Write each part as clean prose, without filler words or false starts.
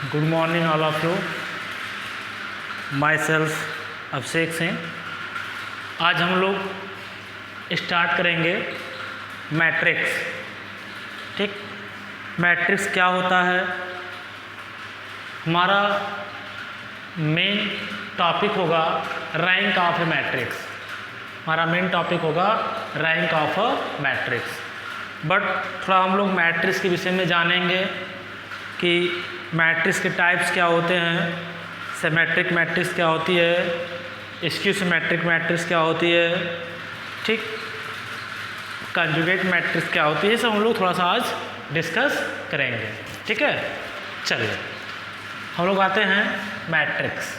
Good morning all of you. Myself Abhishek Singh. आज हम लोग स्टार्ट करेंगे मैट्रिक्स। ठीक, मैट्रिक्स क्या होता है? हमारा मेन टॉपिक होगा रैंक ऑफ ए मैट्रिक्स। हमारा मेन टॉपिक होगा rank of a matrix. But थोड़ा हम लोग मैट्रिक्स के विषय में जानेंगे कि मैट्रिक्स के टाइप्स क्या होते हैं, सिमेट्रिक मैट्रिक्स क्या होती है, स्क्यू सिमेट्रिक मैट्रिक्स क्या होती है, ठीक, कंजुगेट मैट्रिक्स क्या होती है, ये सब हम लोग थोड़ा सा आज डिस्कस करेंगे। ठीक है, चलिए हम लोग आते हैं मैट्रिक्स।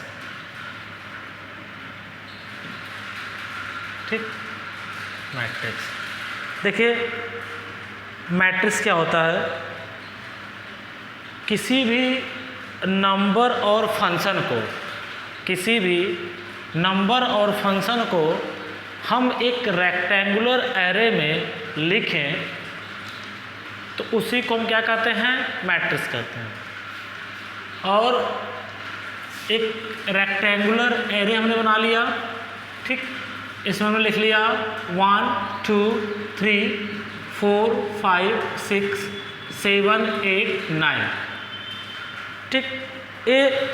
ठीक, मैट्रिक्स देखिए, मैट्रिक्स क्या होता है? किसी भी नंबर और फंक्शन को, किसी भी नंबर और फंक्शन को हम एक रेक्टेंगुलर एरे में लिखें तो उसी को हम क्या कहते हैं? मैट्रिक्स कहते हैं। और एक रेक्टेंगुलर एरे हमने बना लिया, ठीक, इसमें हमने लिख लिया 1 2 3 4 5 6 7 8 9। ठीक, ये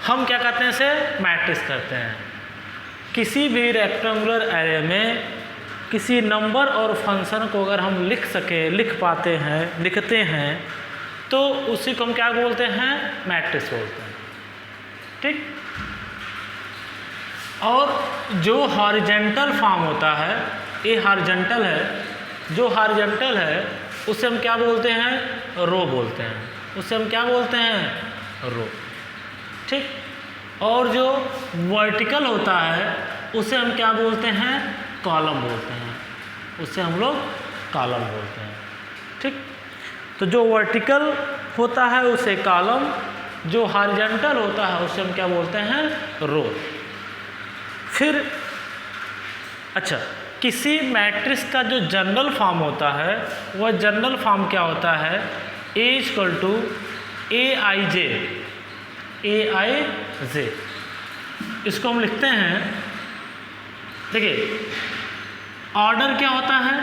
हम क्या कहते हैं? इसे मैट्रिक्स कहते हैं। किसी भी रेक्टेंगुलर एरे में किसी नंबर और फंक्शन को अगर हम लिख पाते हैं, लिखते हैं, तो उसी को हम क्या बोलते हैं? मैट्रिक्स बोलते हैं। ठीक, और जो हॉरिजेंटल फॉर्म होता है, ये हॉरिजेंटल है, जो हॉरिजेंटल है उसे हम क्या बोलते हैं? रो बोलते हैं। उसे हम क्या बोलते हैं? रो। ठीक, और जो वर्टिकल होता है उसे हम क्या बोलते हैं? कॉलम बोलते हैं। उसे हम लोग कॉलम बोलते हैं। ठीक, तो जो वर्टिकल होता है उसे कॉलम, जो हॉरिजेंटल होता है उसे हम क्या बोलते हैं? रो। फिर अच्छा, किसी मैट्रिक्स का जो जनरल फॉर्म होता है, वह जनरल फॉर्म क्या होता है? A = AIJ। AIJ इसको हम लिखते हैं। देखिए, ऑर्डर क्या होता है?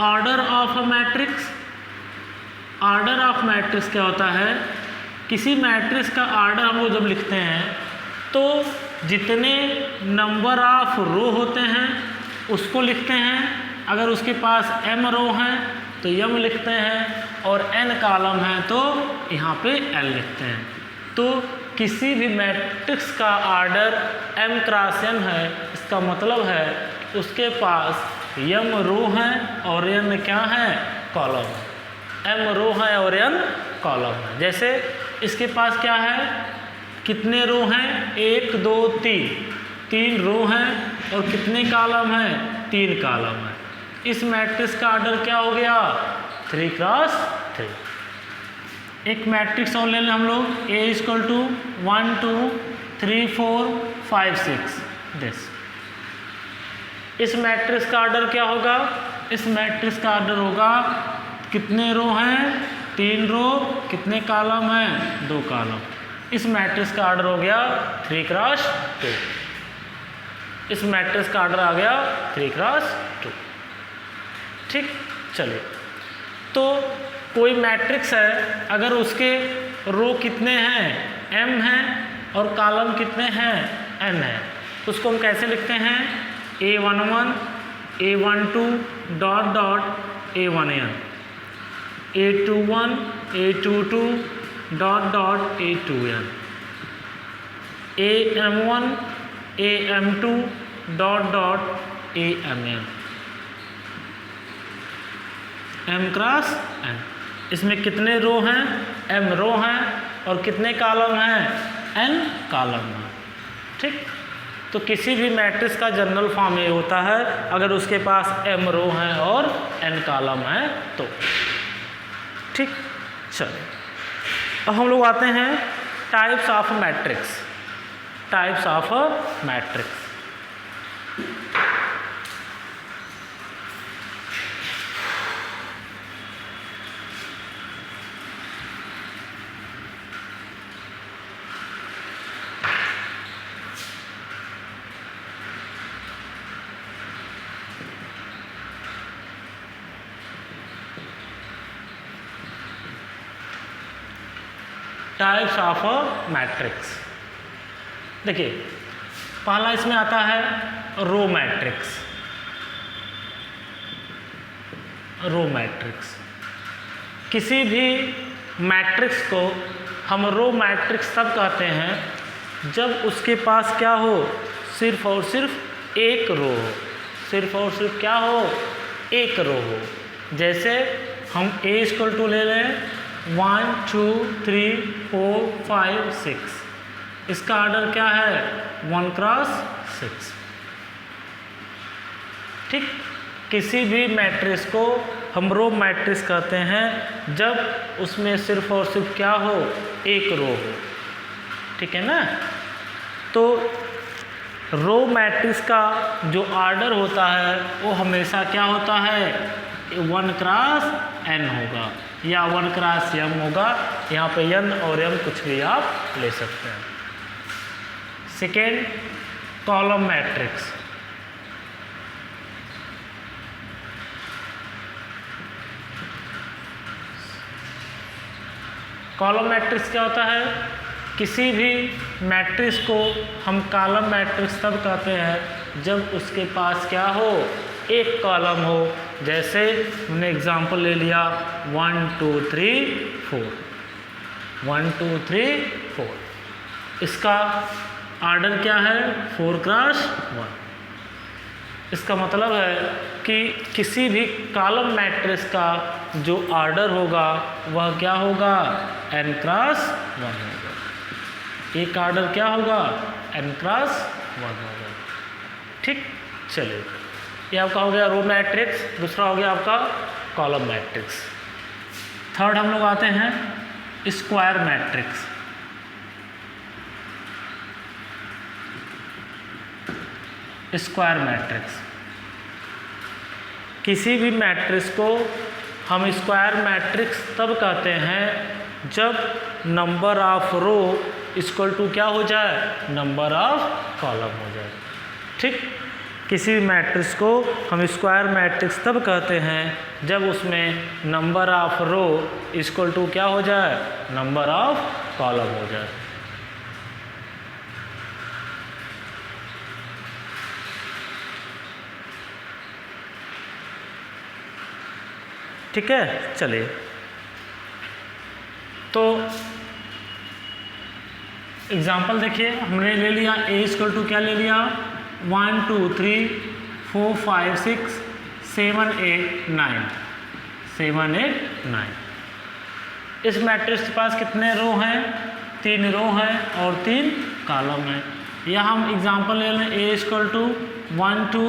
Order of a matrix. Order of matrix क्या होता है? किसी मैट्रिक्स का ऑर्डर हम लोग जब लिखते हैं तो जितने नंबर ऑफ रो होते हैं उसको लिखते हैं। अगर उसके पास m रो हैं तो m लिखते हैं, और n कॉलम है तो यहाँ पे l लिखते हैं। तो किसी भी मैट्रिक्स का ऑर्डर m क्रॉस n है, इसका मतलब है उसके पास m रो हैं और n क्या है? कॉलम है। m रो है और n कॉलम है। जैसे इसके पास क्या है? कितने रो हैं? 1 2 3, 3 रो हैं, और कितने कॉलम हैं? 3 कॉलम हैं। इस मैट्रिक्स का ऑर्डर क्या हो गया? 3 क्रॉस 3। एक मैट्रिक्स और ले लें हम लोग, A = 1 2 3 4 5 6 दिस। इस मैट्रिक्स का ऑर्डर क्या होगा? इस मैट्रिक्स का ऑर्डर होगा, कितने रो हैं? 3 रो, कितने कॉलम हैं? 2 कॉलम। इस मैट्रिक्स का ऑर्डर हो गया 3 क्रॉस 2। इस मैट्रिक्स का ऑर्डर आ गया 3 क्रॉस 2। ठीक, चलिए, तो कोई मैट्रिक्स है, अगर उसके रो कितने हैं? m हैं, और कॉलम कितने हैं? n हैं, तो उसको हम कैसे लिखते हैं? A11 A12 ... A1n, A21 A22 ... A2n, AM1 AM2 ... AMn, m cross n। इसमें कितने रो हैं? m रो हैं, और कितने कॉलम हैं? n कॉलम हैं। ठीक, तो किसी भी मैट्रिक्स का जनरल फॉर्म ये होता है, अगर उसके पास m रो हैं और n कॉलम हैं तो। ठीक, चलिए, अब हम लोग आते हैं types of matrix. Types of matrix. Types of a matrix. देखिए पहला इसमें आता है रो मैट्रिक्स। रो मैट्रिक्स, किसी भी मैट्रिक्स को हम रो मैट्रिक्स तब कहते हैं जब उसके पास क्या हो, सिर्फ और सिर्फ एक रो हो। सिर्फ और सिर्फ क्या हो, एक रो हो। जैसे हम A इक्वल टू ले लें 1 2 3 4 5 6, इसका ऑर्डर क्या है 1 क्रॉस 6। ठीक, किसी भी मैट्रिक्स को हम रो मैट्रिक्स कहते हैं जब उसमें सिर्फ और सिर्फ क्या हो, एक रो हो। ठीक है ना। तो रो मैट्रिक्स का जो ऑर्डर होता है वो हमेशा क्या होता है, 1 क्रॉस n होगा या 1 क्रॉस m होगा। यहाँ पे n और m कुछ भी आप ले सकते हैं। Second, column matrix. Column matrix क्या होता है, किसी भी मैट्रिक्स को हम कॉलम मैट्रिक्स तब कहते हैं जब उसके पास क्या हो, एक कॉलम हो। जैसे हमने एग्जांपल ले लिया 1 2 3 4, 1 2 3 4, इसका ऑर्डर क्या है 4 क्रॉस 1। इसका मतलब है कि किसी भी कॉलम मैट्रिक्स का जो ऑर्डर होगा वह क्या होगा, n क्रॉस 1 होगा। एक ऑर्डर क्या होगा, n क्रॉस 1 होगा। ठीक, चलिए ये आपका हो गया रो मैट्रिक्स, दूसरा हो गया आपका कॉलम मैट्रिक्स। थर्ड हम लोग आते हैं स्क्वायर मैट्रिक्स। स्क्वायर मैट्रिक्स, किसी भी मैट्रिक्स को हम स्क्वायर मैट्रिक्स तब कहते हैं जब number of row equal to क्या हो जाए, नंबर ऑफ कॉलम हो जाए। ठीक, किसी भी मैट्रिक्स को हम स्क्वायर मैट्रिक्स तब कहते हैं जब उसमें number of row equal to क्या हो जाए, नंबर ऑफ कॉलम हो जाए। ठीक है, चलिए तो एग्जाम्पल देखिए, हमने ले लिया A इक्वल टू क्या ले लिया 1 2 3 4 5 6 7 8 9, 7 8 9। इस मैट्रिक्स के पास कितने रो हैं, 3 रो हैं और 3 कॉलम हैं। या हम एग्जाम्पल ले लें A इक्वल टू 1 2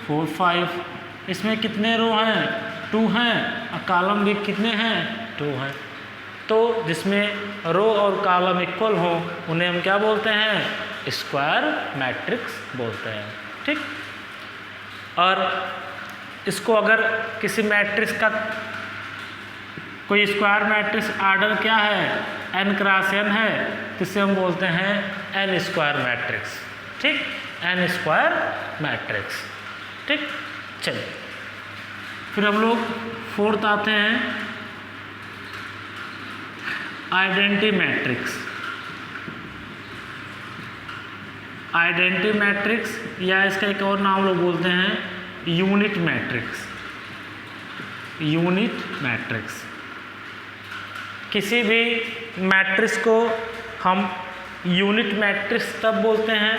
4 5, इसमें कितने रो हैं, 2 हैं और कॉलम भी कितने हैं, 2 हैं। तो जिसमें रो और कॉलम इक्वल हो उन्हें हम क्या बोलते हैं, स्क्वायर मैट्रिक्स बोलते हैं। ठीक, और इसको अगर किसी मैट्रिक्स का कोई स्क्वायर मैट्रिक्स ऑर्डर क्या है, n क्रॉस n है, तो इसे हम बोलते हैं n स्क्वायर मैट्रिक्स। ठीक, n स्क्वायर मैट्रिक्स। ठीक, चलिए फिर हम लोग फोर्थ आते हैं आइडेंटिटी मैट्रिक्स। आइडेंटिटी मैट्रिक्स या इसका एक और नाम लोग बोलते हैं यूनिट मैट्रिक्स। यूनिट मैट्रिक्स, किसी भी मैट्रिक्स को हम यूनिट मैट्रिक्स तब बोलते हैं।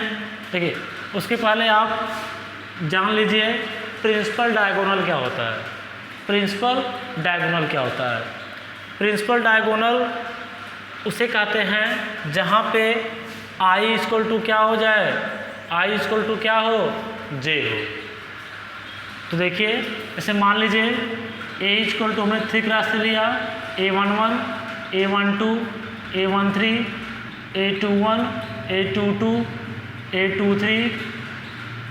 देखिए उसके पहले आप जान लीजिए प्रिंसिपल डायगोनल क्या होता है। प्रिंसिपल डायगोनल क्या होता है, प्रिंसिपल डायगोनल उसे कहते हैं जहाँ पे i इक्वल टू क्या हो जाए, i इक्वल टू क्या हो, j हो। तो देखिए ऐसे मान लीजिए a इक्वल टू हमने 3 क्रॉस से लिया, a11 a12 a13 a21 a22 a23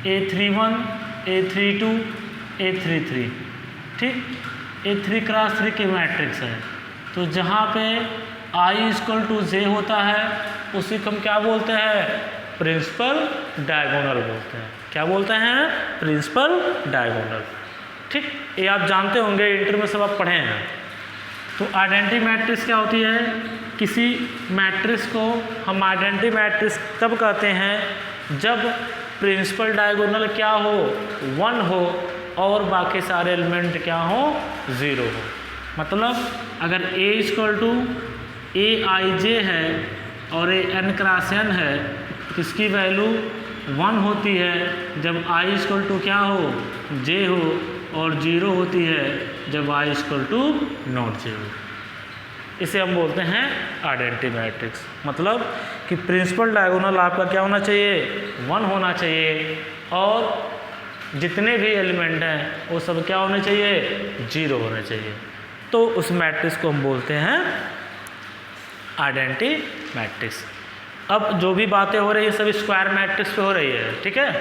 a31 a32 a33। ठीक, a3 क्रॉस 3 की मैट्रिक्स है। तो जहाँ पे i इक्वल टू j होता है उसी को हम क्या बोलते हैं, प्रिंसिपल डायगोनल बोलते हैं। क्या बोलते हैं, प्रिंसिपल डायगोनल। ठीक, ये आप जानते होंगे, इंटर में सब आप पढ़े हैं। तो आइडेंटिटी मैट्रिक्स क्या होती है? किसी मैट्रिक्स को हम आइडेंटिटी मैट्रिक्स तब कहते हैं जब प्रिंसिपल डायगोनल क्या हो? 1 हो और बाकी सारे एलिमेंट क्या हो? 0 हो। मतलब अगर A = Aij है और n × n है, किसकी वैल्यू 1 होती है जब I = क्या हो? j हो, और 0 होती है जब I = नॉट j हो। इसे हम बोलते हैं आइडेंटिटी मैट्रिक्स। मतलब कि प्रिंसिपल डायगोनल आपका क्या होना चाहिए? 1 होना चाहिए और जितने भी एलिमेंट हैं वो सब क्या होने चाहिए? 0 होने चाहिए। तो उस मैट्रिक्स को हम बोलते हैं आइडेंटिटी मैट्रिक्स। अब जो भी बातें हो रही है सब स्क्वायर मैट्रिक्स पे हो रही है, ठीक है।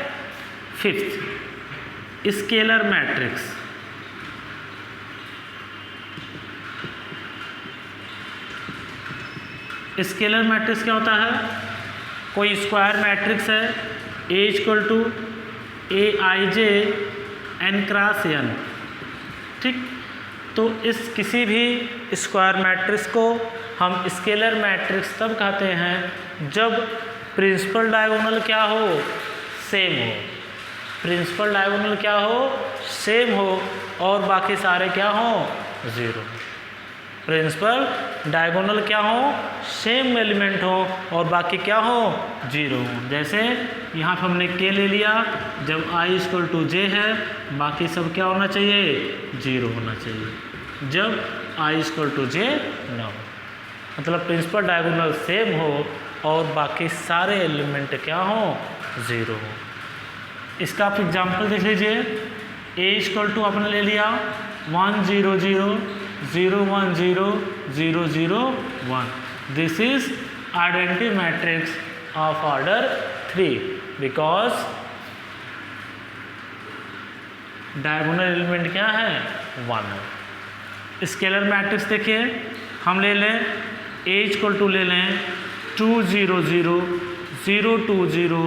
5th, scalar matrix. Scalar matrix क्या होता है? कोई स्क्वायर मैट्रिक्स है A = Aij n × n, ठीक। तो इस किसी भी स्क्वायर मैट्रिक्स को हम स्केलर मैट्रिक्स तब कहते हैं जब प्रिंसिपल डायगोनल क्या हो? सेम हो। प्रिंसिपल डायगोनल क्या हो? सेम हो और बाकी सारे क्या हो? 0। प्रिंसिपल डायगोनल क्या हो? सेम एलिमेंट हो और बाकी क्या हो? 0 हो। जैसे यहाँ पर हमने k ले लिया, जब I = j है बाकी सब क्या होना चाहिए? 0 होना चाहिए जब I = j ना हो। मतलब प्रिंसिपल डायगोनल सेम हो और बाकी सारे एलिमेंट क्या हो? 0 हो। इसका आप एग्जाम्पल देख लीजिए। A = आपने ले लिया 1 0 0 0 1 0 0 0 1। This is identity matrix of order 3 because diagonal element क्या है? 1 है। स्केलर मैट्रिक्स देखिए, हम ले लें A = ले लें 2 0 0 0 2 0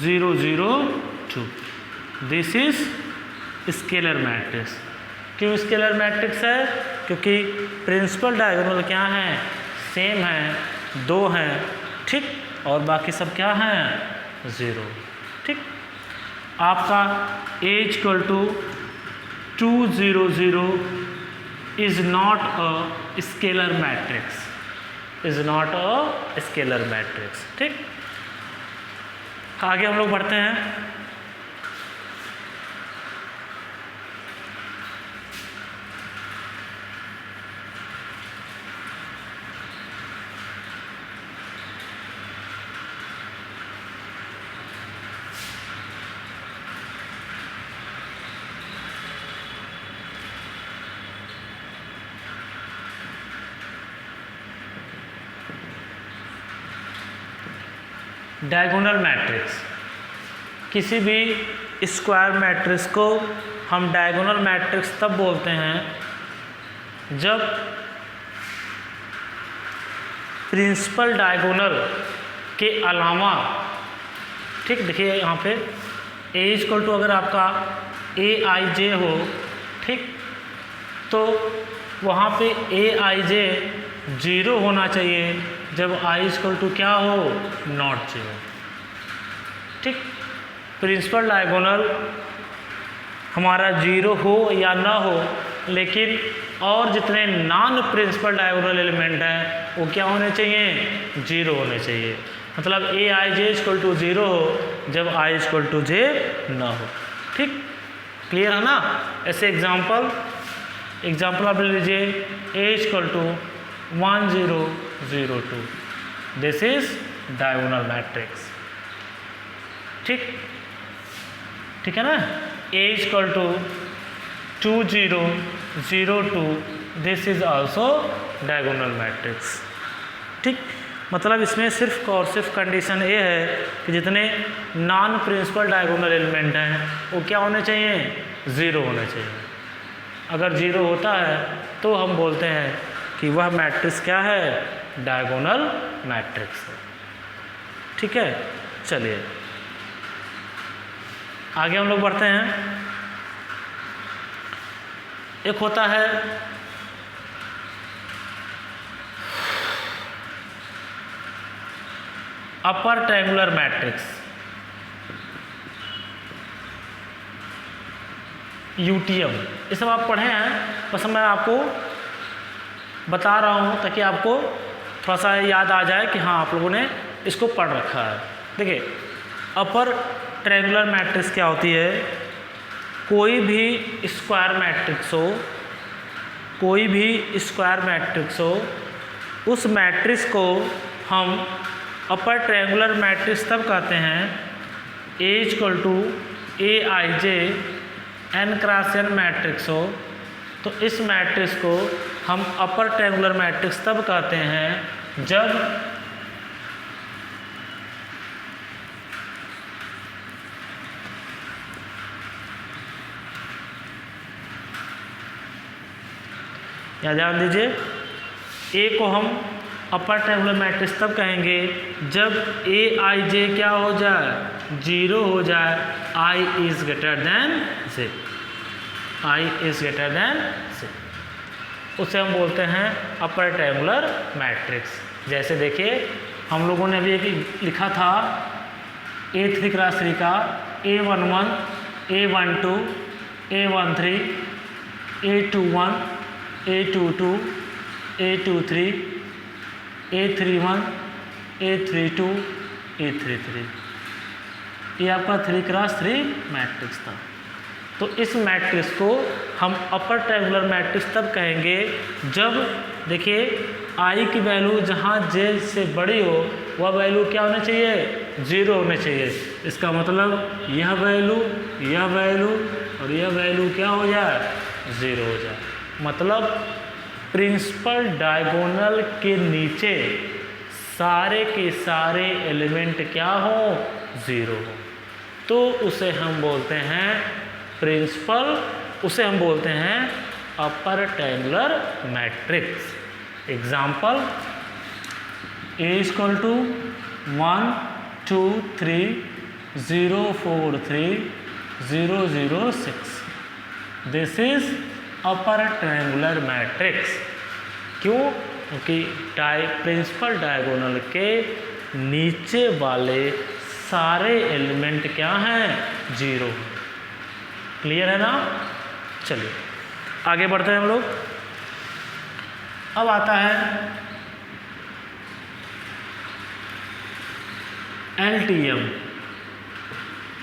0 0 2। This is scalar matrix. क्यों स्केलर मैट्रिक्स है? क्योंकि प्रिंसिपल डायगोनल क्या है? सेम है, 2 हैं, ठीक, और बाकी सब क्या हैं? 0, ठीक। आपका A = 2 0 0 is not a scalar matrix, is not a scalar matrix, ठीक। आगे हम लोग बढ़ते हैं। Diagonal matrix. किसी भी स्क्वायर मैट्रिक्स को हम डायगोनल मैट्रिक्स तब बोलते हैं जब प्रिंसिपल डायगोनल के अलावा, ठीक, देखिए यहाँ पे A = अगर आपका Aij हो, ठीक, तो वहाँ पे Aij 0 होना चाहिए जब I = क्या हो? नॉट 0, ठीक। प्रिंसिपल डायगोनल हमारा 0 हो या ना हो, लेकिन और जितने नॉन प्रिंसिपल डायगोनल एलिमेंट हैं वो क्या होने चाहिए? 0 होने चाहिए। मतलब Aij = 0 हो जब I = j ना हो, ठीक। क्लियर है ना? ऐसे एग्जाम्पल आप ले लीजिए। A = 1 0 0 2। This is diagonal matrix, ठीक, ठीक है ना। A = 2 0 0 2। This is also diagonal matrix, ठीक। मतलब इसमें सिर्फ और सिर्फ कंडीशन ये है कि जितने नॉन प्रिंसिपल डायगोनल एलिमेंट हैं वो क्या होने चाहिए? 0 होने चाहिए। अगर 0 होता है तो हम बोलते हैं कि वह मैट्रिक्स क्या है? डायगोनल मैट्रिक्स है, ठीक है। चलिए आगे हम लोग बढ़ते हैं। एक होता है अपर ट्रायंगुलर मैट्रिक्स, यूटीएम, ये सब आप पढ़े हैं, बस मैं आपको बता रहा हूँ ताकि आपको थोड़ा सा याद आ जाए कि हाँ आप लोगों ने इसको पढ़ रखा है। देखिए अपर ट्रायंगुलर मैट्रिक्स क्या होती है, कोई भी स्क्वायर मैट्रिक्स हो, कोई भी स्क्वायर मैट्रिक्स हो, उस मैट्रिक्स को हम अपर ट्रायंगुलर मैट्रिक्स तब कहते हैं A = Aij n cross n matrix हो, तो इस मैट्रिक्स को हम अपर ट्रायंगुलर मैट्रिक्स तब कहते हैं जब या ध्यान दीजिए, ए को हम अपर ट्रायंगुलर मैट्रिक्स तब कहेंगे जब Aij क्या हो जाए, 0 हो जाए, I is greater than Z, I is greater than Z, उसे हम बोलते हैं अपर ट्रायंगुलर मैट्रिक्स। जैसे देखिए हम लोगों ने अभी एक लिखा था A3 क्रॉस 3 का A11, A12, A13, A21, A22, A23, A31, A32, A33, ये आपका 3 क्रॉस 3 मैट्रिक्स था। तो इस मैट्रिक्स को हम अपर ट्रायंगुलर मैट्रिक्स तब कहेंगे जब देखिए I की वैल्यू जहाँ J से बड़ी हो वह वैल्यू क्या होनी चाहिए, 0 होनी चाहिए। इसका मतलब यह वैल्यू और यह वैल्यू क्या हो जाए, 0 हो जाए। मतलब प्रिंसिपल डायगोनल के नीचे सारे के सारे एलिमेंट क्या हो, 0 हो, तो उसे हम बोलते हैं प्रिंसिपल, उसे हम बोलते हैं upper triangular matrix. Example A = 1 2 3 0 4 3 0 0 6, this is upper triangular matrix. क्यों? क्योंकि प्रिंसिपल डायगोनल के नीचे वाले सारे एलिमेंट क्या हैं, 0। क्लियर है ना? चलिए आगे बढ़ते हैं हम लोग। अब आता है LTM।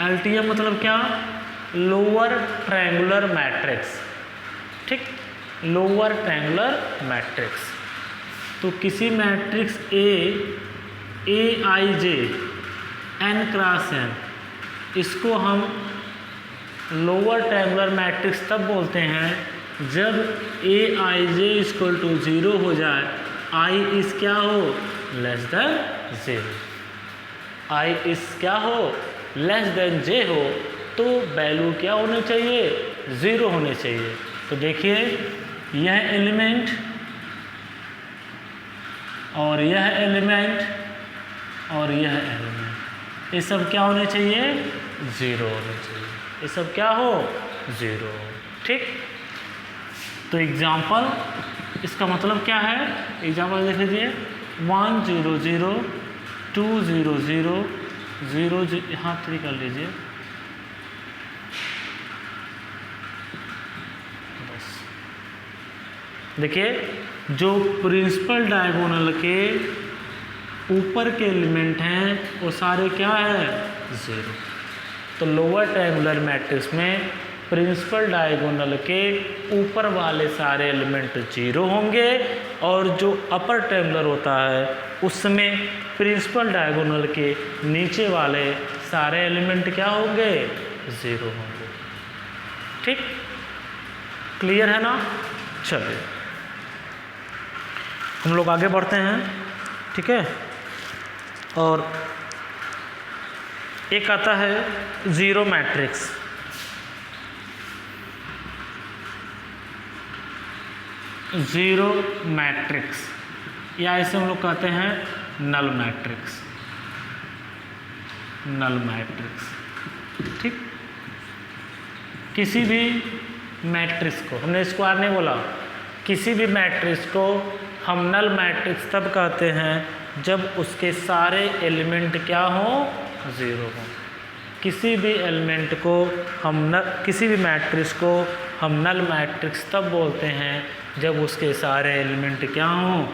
LTM मतलब क्या, लोअर ट्रायंगुलर मैट्रिक्स, ठीक, लोअर ट्रायंगुलर मैट्रिक्स। तो किसी matrix Aij n cross n, इसको हम लोअर ट्रायंगुलर मैट्रिक्स तब बोलते हैं जब Aij = 0 हो जाए, I इस क्या हो, लेस देन 0, I इस क्या हो, लेस देन J हो, तो वैल्यू क्या होनी चाहिए, 0 होनी चाहिए। तो देखिए यह एलिमेंट और यह एलिमेंट और यह एलिमेंट, ये सब क्या होने चाहिए, 0 होने चाहिए, ये सब क्या हो, 0, ठीक। तो एग्जाम्पल, इसका मतलब क्या है, एग्जाम्पल देख लीजिए 1 0 0 2 0 0 0, यहाँ 3 कर लीजिए, बस। देखिए जो प्रिंसिपल डायगोनल के ऊपर के एलिमेंट हैं वो सारे क्या है, 0। तो लोअर ट्रायंगुलर मैट्रिक्स में प्रिंसिपल डायगोनल के ऊपर वाले सारे एलिमेंट 0 होंगे और जो अपर ट्रायंगुलर होता है उसमें प्रिंसिपल डायगोनल के नीचे वाले सारे एलिमेंट क्या होंगे, 0 होंगे, ठीक। क्लियर है ना? चलिए हम लोग आगे बढ़ते हैं, ठीक है। और एक आता है ज़ीरो मैट्रिक्स। ज़ीरो मैट्रिक्स या इसे हम लोग कहते हैं नल मैट्रिक्स, नल मैट्रिक्स, ठीक। किसी भी मैट्रिक्स को, हमने स्क्वायर नहीं बोला, किसी भी मैट्रिक्स को हम नल मैट्रिक्स तब कहते हैं जब उसके सारे एलिमेंट क्या हों, 0 हों। किसी भी एलिमेंट को किसी भी मैट्रिक्स को हम नल मैट्रिक्स तब बोलते हैं जब उसके सारे एलिमेंट क्या हों,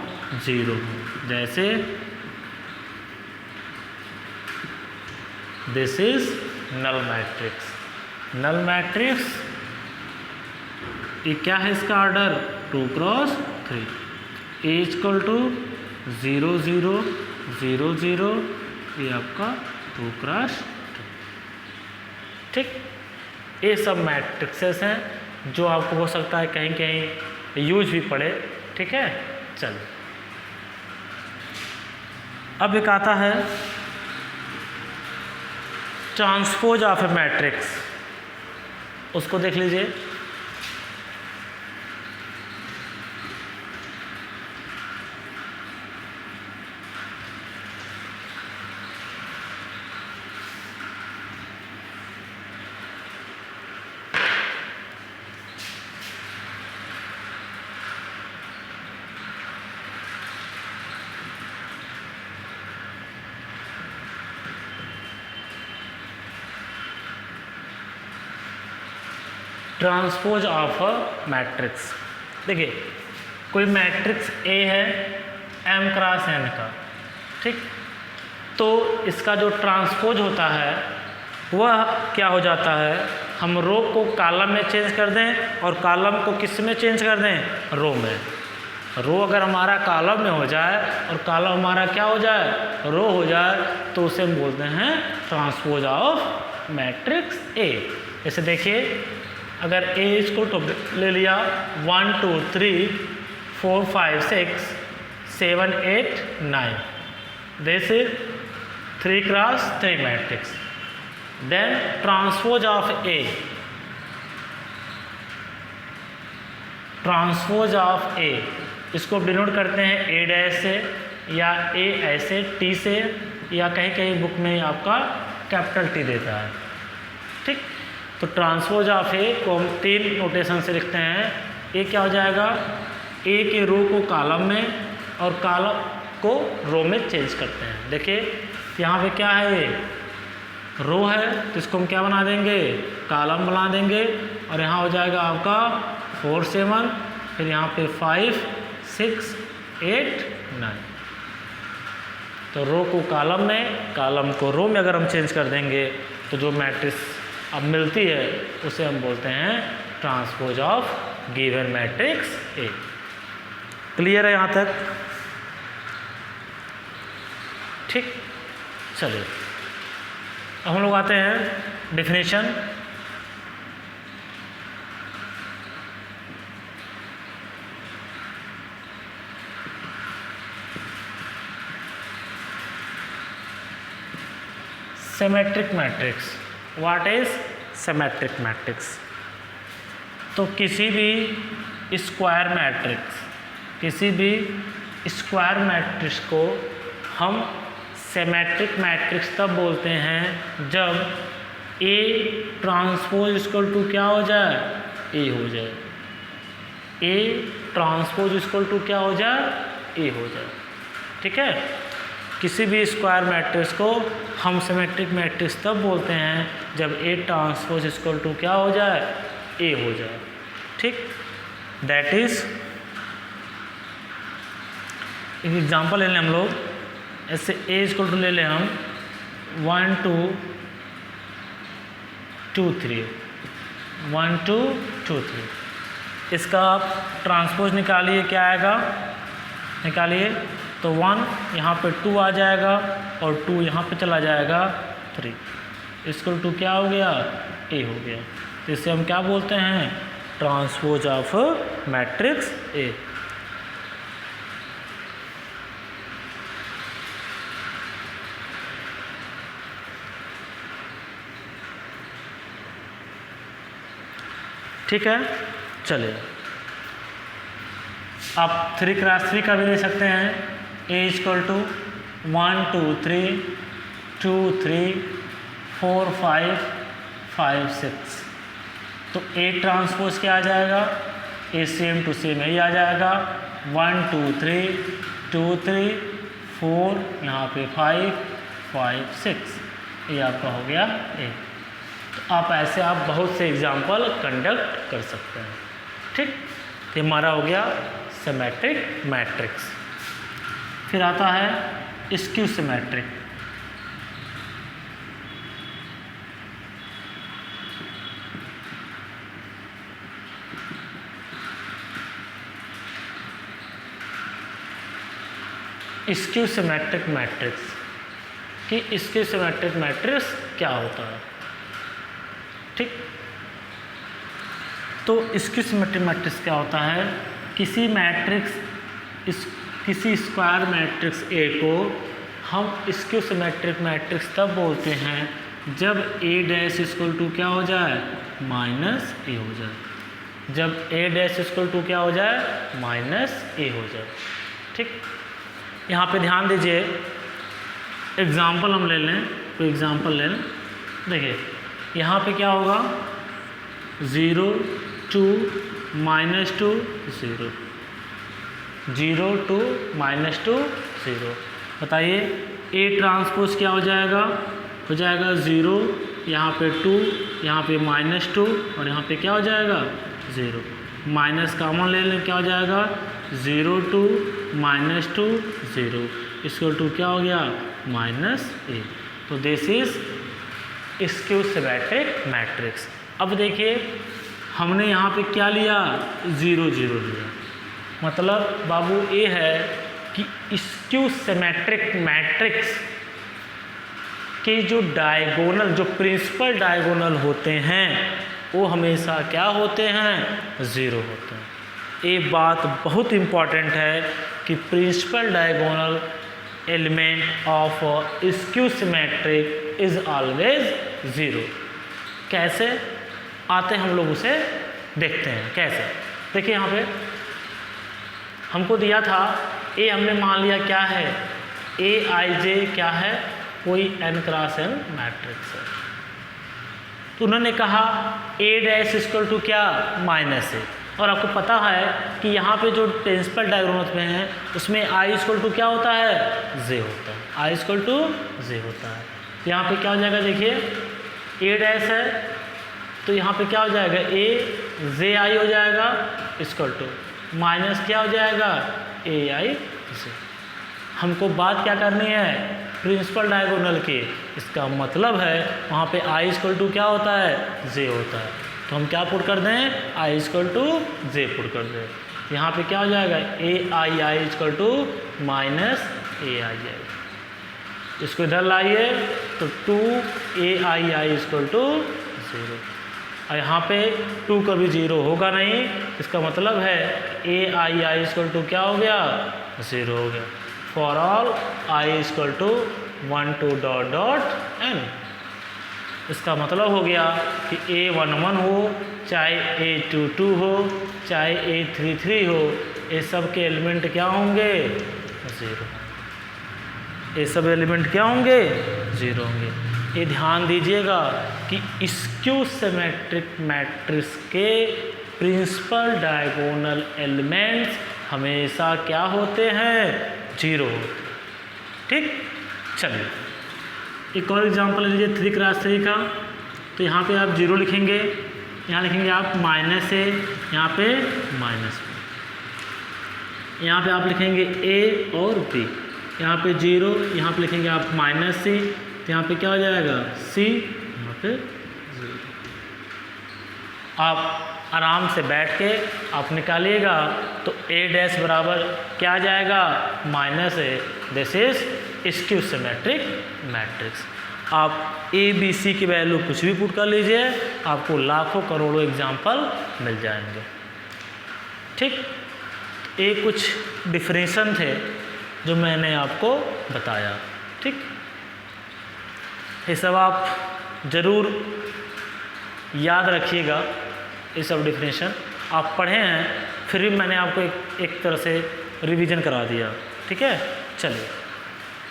0 हों। जैसे this is null matrix. Null matrix ये क्या है, इसका order 2 cross 3, A equal to 0 0 0 0, ये आपका 2 क्रॉस 2। ठीक, ये सब मैट्रिक्सेस हैं जो आपको हो सकता है कहीं कहीं यूज भी पड़े। ठीक है, चलो अब एक आता है ट्रांसपोज ऑफ ए मैट्रिक्स, उसको देख लीजिए। ट्रांसपोज ऑफ अ मैट्रिक्स, देखिए कोई मैट्रिक्स ए है m क्रॉस n का, ठीक, तो इसका जो ट्रांसपोज होता है वह क्या हो जाता है, हम रो को कॉलम में चेंज कर दें और कॉलम को किस में चेंज कर दें, रो में। रो अगर हमारा कॉलम में हो जाए और कॉलम हमारा क्या हो जाए, रो हो जाए, तो उसे हम बोलते हैं ट्रांसपोज ऑफ मैट्रिक्स ए। जैसे देखिए अगर ए इसको तो ले लिया 1 2 3 4 5 6 7 8 9, this is 3 cross 3 matrix. Then transpose of A, transpose of A इसको डिनोट करते हैं ए डैश से या ए ऐसे टी से, या कहीं कहीं बुक में आपका कैपिटल टी देता है। ठीक, तो ट्रांसपोज ऑफ ए को हम 3 नोटेशन से लिखते हैं। ए क्या हो जाएगा, ए के रो को कॉलम में और कॉलम को रो में चेंज करते हैं। देखिए यहाँ पे क्या है, रो है, तो इसको हम क्या बना देंगे, कॉलम बना देंगे, और यहाँ हो जाएगा आपका 4 7, फिर यहाँ पे 5 6 8 9। तो रो को कॉलम में, कॉलम को रो में अगर हम चेंज कर देंगे तो जो मैट्रिक्स अब मिलती है उसे हम बोलते हैं transpose of given matrix A. Clear है यहाँ तक? ठीक, चलिए अब हम लोग आते हैं definition. Symmetric matrix, what is symmetric matrix? तो किसी भी स्क्वायर मैट्रिक्स, किसी भी स्क्वायर मैट्रिक्स को हम सिमेट्रिक मैट्रिक्स तब बोलते हैं जब ए ट्रांसपोज इक्वल टू क्या हो जाए, ए हो जाए। ए ट्रांसपोज इक्वल टू क्या हो जाए, ए हो जाए। ठीक है, किसी भी स्क्वायर मैट्रिक्स को हम सिमेट्रिक मैट्रिक्स तब बोलते हैं जब ए ट्रांसपोज इक्वल टू क्या हो जाए, ए हो जाए। ठीक, दैट इज, एक एग्जांपल ले लें हम लोग, ऐसे ए इक्वल टू ले लें हम 1 2 2 3 1 2 2 3। इसका आप ट्रांसपोज निकालिए, क्या आएगा, निकालिए। तो 1 यहाँ पे 2 आ जाएगा और 2 यहाँ पे चला जाएगा 3, इक्वल टू क्या हो गया, ए हो गया। तो इसे हम क्या बोलते हैं, ट्रांसपोज ऑफ मैट्रिक्स ए। ठीक है, चलिए आप 3 क्रॉस 3 का भी ले सकते हैं। ए इक्वल टू 1 2 3 2 3 4 5 5 6। तो ए ट्रांसपोज क्या आ जाएगा, ए सेम टू सेम यही आ जाएगा, 1 2 3 2 3 4, यहाँ पे 5, 5, 6, ये आपका हो गया ए। तो आप ऐसे आप बहुत से एग्जाम्पल कंडक्ट कर सकते हैं। ठीक, तो हमारा हो गया सिमेट्रिक मैट्रिक्स। फिर आता है skew symmetric. Skew symmetric matrix कि स्क्यू सिमेट्रिक मैट्रिक्स क्या होता है। ठीक, तो स्क्यू सिमेट्रिक मैट्रिक्स क्या होता है, किसी स्क्वायर मैट्रिक्स ए को हम स्क्यू सिमेट्रिक मैट्रिक्स तब बोलते हैं जब ए डैश इक्वल टू क्या हो जाए, माइनस ए हो जाए। जब ए डैश इक्वल टू क्या हो जाए, माइनस ए हो जाए। ठीक, यहाँ पे ध्यान दीजिए, एग्जाम्पल हम ले लें, कोई एग्जाम्पल ले लें। देखिए यहाँ पे क्या होगा, 0, 2, -2, 0, 0, 2, -2, 0। बताइए ए ट्रांसपोज क्या हो जाएगा, हो जाएगा 0, यहाँ पे 2, यहाँ पे -2 और यहाँ पे क्या हो जाएगा 0। माइनस कॉमन ले लें, क्या हो जाएगा 0, 2, -2, 0 इक्वल टू क्या हो गया, -a। तो this is skew symmetric matrix. अब देखिए हमने यहाँ पे क्या लिया, 0, 0 लिया। मतलब बाबू ये है कि स्क्यू सिमेट्रिक मैट्रिक्स के जो डायगोनल, जो प्रिंसिपल डायगोनल होते हैं वो हमेशा क्या होते हैं, 0 होते हैं। ये बात बहुत इम्पॉर्टेंट है कि principal diagonal element of skew symmetric is always 0। कैसे आते हैं हम लोग उसे देखते हैं कैसे। देखिए यहाँ पे हमको दिया था ए, हमने मान लिया क्या है, Aij क्या है, कोई n क्रॉस n मैट्रिक्स है। तो उन्होंने कहा A डैश इक्वल टू क्या, -a। और आपको पता है कि यहाँ पे जो प्रिंसिपल डायगोनल में है उसमें i इक्वल टू क्या होता है, j होता है। i इक्वल टू j होता है। यहाँ पे क्या हो जाएगा, देखिए A डैश है तो यहाँ पे क्या हो जाएगा, a j i हो जाएगा इक्वल टू माइनस क्या हो जाएगा, a i j। हमको बात क्या करनी है, प्रिंसिपल डायगोनल की। इसका मतलब है वहाँ पे i इक्वल टू क्या होता है, j होता है। तो हम क्या पुट कर दें, i equal to j put कर दें। यहाँ पे क्या हो जाएगा, ai इक्वल टू -ai। इसको इधर लाइए तो 2ai इक्वल टू 0। और यहाँ पे 2 कभी 0 होगा नहीं, इसका मतलब है ai इक्वल टू क्या हो गया, 0 हो गया। For all i equal to 1 2 dot dot n। इसका मतलब हो गया कि a11 हो चाहे a22 हो चाहे a33 हो, ये सब के एलिमेंट क्या होंगे, 0। ये सब एलिमेंट क्या होंगे, 0 होंगे। ये ध्यान दीजिएगा कि स्क्यू सिमेट्रिक मैट्रिक्स के प्रिंसिपल डायगोनल एलिमेंट्स हमेशा क्या होते हैं, 0 होते हैं। ठीक, चलिए एक और एग्जांपल लीजिए 3 क्रॉस 3 का। तो यहाँ पे आप 0 लिखेंगे, यहाँ लिखेंगे आप -a, यहाँ पे -b, यहाँ पे आप लिखेंगे a और b, यहाँ पे 0, यहाँ पे लिखेंगे आप -c, तो यहाँ पे क्या हो जाएगा c, यहाँ पे 0। आप आराम से बैठ के आप निकालिएगा तो a डैश बराबर क्या आ जाएगा, -a। This is skew symmetric matrix. आप a b c की वैल्यू कुछ भी पुट कर लीजिए, आपको लाखों करोड़ों एग्जाम्पल मिल जाएंगे। ठीक, ये कुछ डिफरेंशन थे जो मैंने आपको बताया। ठीक, ये सब आप ज़रूर याद रखिएगा, ये सब डिफरेंशन आप पढ़े हैं, फिर भी मैंने आपको एक तरह से रिवीजन करा दिया। ठीक है, चलिए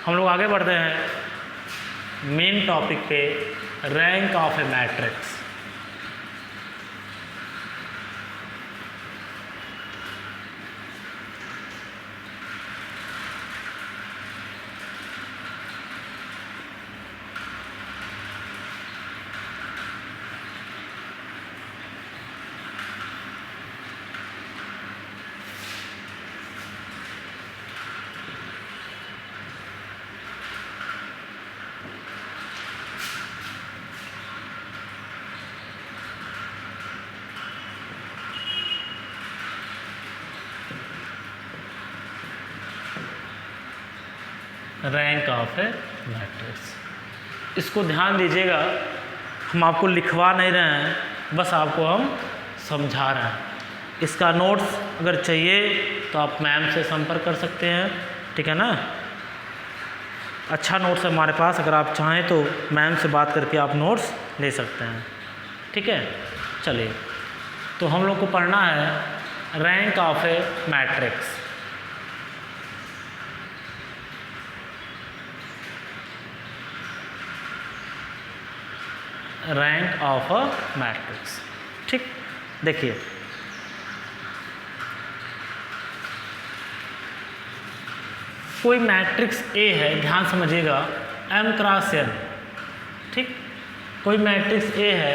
हम लोग आगे बढ़ते हैं मेन टॉपिक पे, rank of A matrix. Rank of A matrix. इसको ध्यान दीजिएगा, हम आपको लिखवा नहीं रहे हैं, बस आपको हम समझा रहे हैं। इसका नोट्स अगर चाहिए तो आप मैम से संपर्क कर सकते हैं, ठीक है ना। अच्छा नोट्स है हमारे पास, अगर आप चाहें तो मैम से बात करके आप नोट्स ले सकते हैं, ठीक है। चलिए, तो हम लोग को पढ़ना है rank of A matrix. Rank of a matrix, ठीक। देखिए, कोई मैट्रिक्स ए है, ध्यान समझिएगा, m क्रॉस n, ठीक। कोई मैट्रिक्स ए है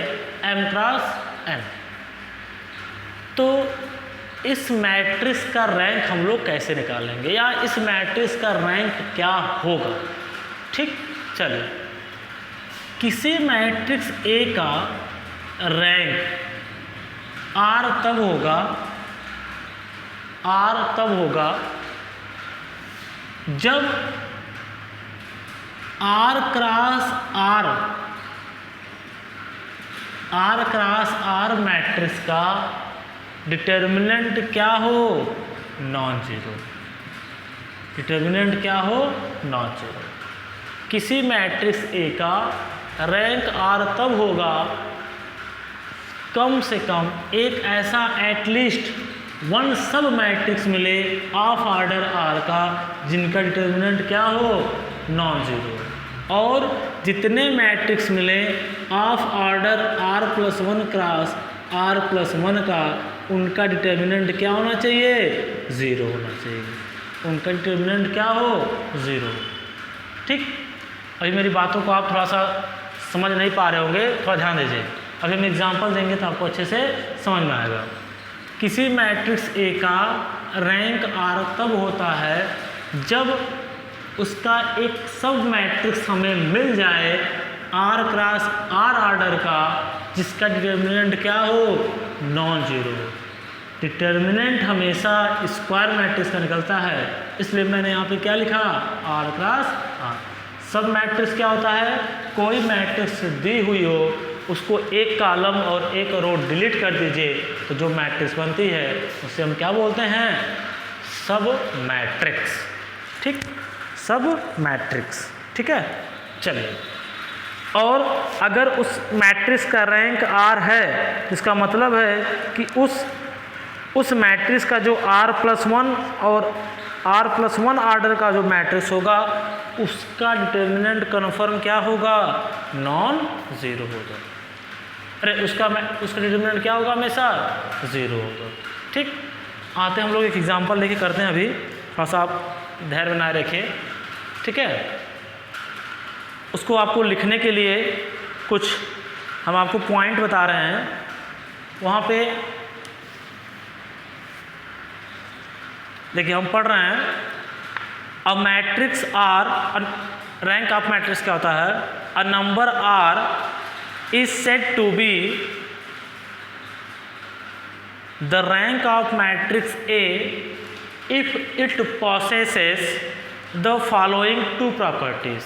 m क्रॉस n, तो इस मैट्रिक्स का रैंक हम लोग कैसे निकालेंगे, या इस मैट्रिक्स का रैंक क्या होगा, ठीक। चलिए, किसी मैट्रिक्स ए का रैंक R तब होगा जब R क्रॉस R मैट्रिक्स का डिटर्मिनेंट क्या हो, नॉन जीरो। डिटर्मिनेंट क्या हो, नॉन जीरो। किसी मैट्रिक्स ए का रैंक R तब होगा कम से कम एक ऐसा एटलीस्ट वन सब मैट्रिक्स मिले ऑफ ऑर्डर R का जिनका डिटर्मिनेंट क्या हो, नॉन जीरो। और जितने मैट्रिक्स मिले of order R+1 cross R+1 का, उनका डिटर्मिनेंट क्या होना चाहिए, ज़ीरो होना चाहिए। उनका डिटर्मिनेंट क्या हो, ज़ीरो, ठीक। अभी मेरी बातों को आप थोड़ा सा समझ नहीं पा रहे होंगे, थोड़ा ध्यान दीजिए। अभी हम एग्जांपल देंगे तो आपको अच्छे से समझ में आएगा। किसी मैट्रिक्स ए का रैंक R तब होता है जब उसका एक सब मैट्रिक्स हमें मिल जाए R क्रॉस R ऑर्डर का, जिसका डिटर्मिनेंट क्या हो, नॉन जीरो। डिटर्मिनेंट हमेशा स्क्वायर मैट्रिक्स का निकलता है, इसलिए मैंने यहाँ पे क्या लिखा, R क्रॉस R। सब मैट्रिक्स क्या होता है, कोई मैट्रिक्स दी हुई हो उसको एक कॉलम और एक रो डिलीट कर दीजिए तो जो मैट्रिक्स बनती है उसे हम क्या बोलते हैं, सब मैट्रिक्स, ठीक। सब मैट्रिक्स, ठीक है। चलिए, और अगर उस मैट्रिक्स का रैंक R है, इसका मतलब है कि उस मैट्रिक्स का जो R+1 और R+1 ऑर्डर का जो मैट्रिक्स होगा उसका डिटर्मिनेंट कन्फर्म क्या होगा, नॉन जीरो होगा। अरे उसका डिटर्मिनेंट क्या होगा, हमेशा ज़ीरो होगा, ठीक। आते हम लोग एक एग्जांपल लेके करते हैं। अभी थोड़ा सा आप धैर्य बनाए रखिए, ठीक है। उसको आपको लिखने के लिए कुछ हम आपको पॉइंट बता रहे हैं। वहाँ पे देखिए, हम पढ़ रहे हैं a matrix R, rank of matrix क्या होता है, a number R is said to be the rank of matrix A if it possesses the following two properties।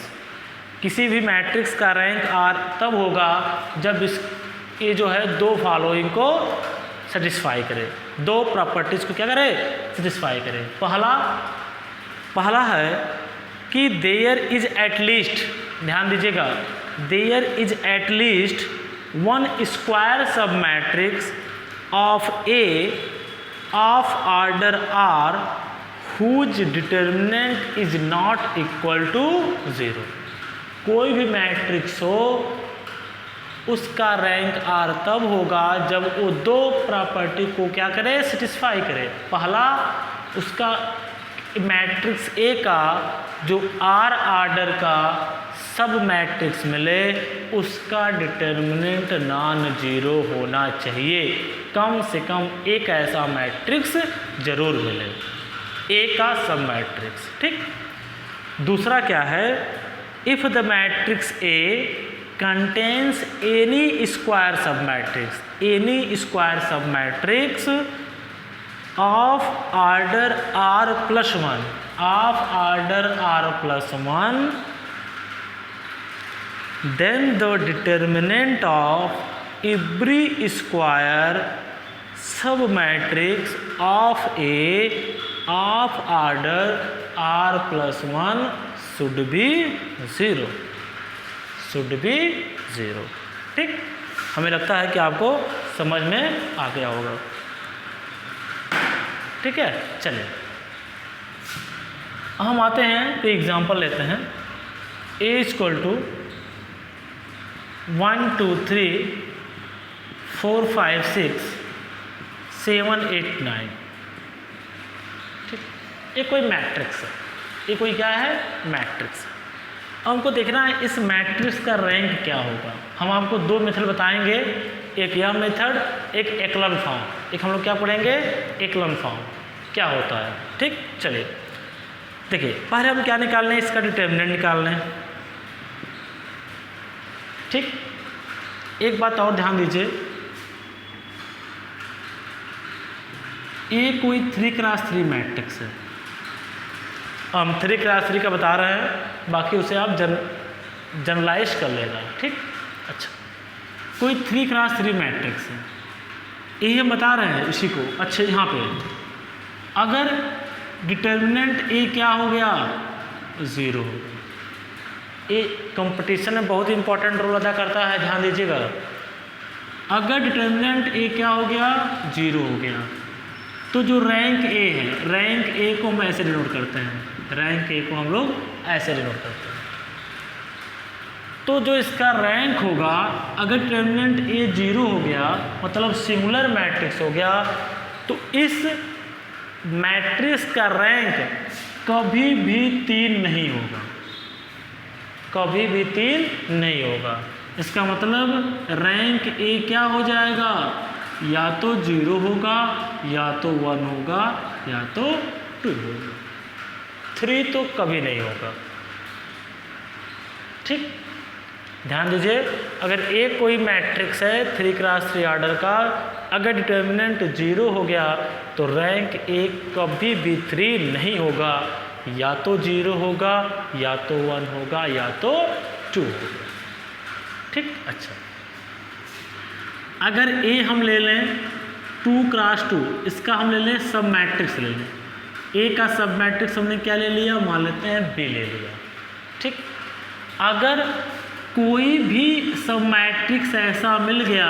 किसी भी मैट्रिक्स का रैंक R तब होगा जब ये जो है दो फॉलोइंग को सेटिस्फाई करे, दो प्रॉपर्टीज को क्या करे, सेटिस्फाई करे। पहला है कि देयर इज एटलीस्ट, ध्यान दीजिएगा, there is at least one square sub matrix of A of order R whose determinant is not equal to zero. कोई भी मैट्रिक्स हो उसका रैंक R तब होगा जब वो दो प्रॉपर्टी को क्या करे, सेटिस्फाई करे। पहला, उसका मैट्रिक्स A का जो R ऑर्डर का सब मैट्रिक्स मिले उसका डिटर्मिनेंट नॉन जीरो होना चाहिए। कम से कम एक ऐसा मैट्रिक्स जरूर मिले, ए का सब मैट्रिक्स, ठीक। दूसरा क्या है, if the matrix A contains N E square sub matrix, N E square sub matrix of order R+1 of order r plus 1, then the determinant of every square submatrix of A of order r plus 1 should be 0, ठीक। हमें लगता है कि आपको समझ में आ गया होगा, ठीक है। चलिए हम आते हैं तो एग्जांपल लेते हैं। A इक्वल टू 1 2 3 4 5 6 7 8 9, ठीक। ये कोई मैट्रिक्स है, ये कोई क्या है, मैट्रिक्स। अब हमको देखना है इस मैट्रिक्स का रैंक क्या होगा। हम आपको दो मेथड बताएंगे, एक यह मेथड, एक एक्लन फॉर्म। एक हम लोग क्या पढ़ेंगे, एक्लन फॉर्म क्या होता है, ठीक। चलिए देखिए, पहले हम क्या निकालने, इसका डिटर्मिनेंट निकालने, ठीक। एक बात और ध्यान दीजिए, ये कोई 3x3 मैट्रिक्स है। हम 3x3 का बता रहे हैं, बाकी उसे आप जनरलाइज कर लेना, ठीक। अच्छा, कोई 3x3 मैट्रिक्स है, यही हम बता रहे हैं इसी को। अच्छा, यहाँ पे अगर डिटर्मिनेंट ए क्या हो गया, 0 हो गया। ये कंपटीशन में बहुत इंपॉर्टेंट रोल अदा करता है, ध्यान दीजिएगा। अगर डिटर्मिनेंट ए क्या हो गया, 0 हो गया, तो जो रैंक ए है, रैंक ए को हम ऐसे डिनोट करते हैं, रैंक ए को हम लोग ऐसे डिनोट करते हैं। तो जो इसका रैंक होगा, अगर डिटर्मिनेंट ए 0 हो गया, मतलब सिंगुलर मैट्रिक्स हो गया, तो इस मैट्रिक्स का रैंक कभी भी 3 नहीं होगा, कभी भी 3 नहीं होगा। इसका मतलब रैंक ए क्या हो जाएगा, या तो 0 होगा, या तो 1 होगा, या तो 2 होगा, 3 तो कभी नहीं होगा, ठीक। ध्यान दीजिए, अगर ए कोई मैट्रिक्स है 3x3 ऑर्डर का, अगर डिटर्मिनेंट 0 हो गया तो रैंक ए कभी भी 3 नहीं होगा, या तो 0 होगा, या तो 1 होगा, या तो 2 होगा, ठीक। अच्छा, अगर ए हम ले लें 2x2, इसका हम ले लें सब मैट्रिक्स ले लें। ए का सब मैट्रिक्स हमने क्या ले लिया, मान लेते हैं बी ले लिया, ठीक। अगर कोई भी सब मैट्रिक्स ऐसा मिल गया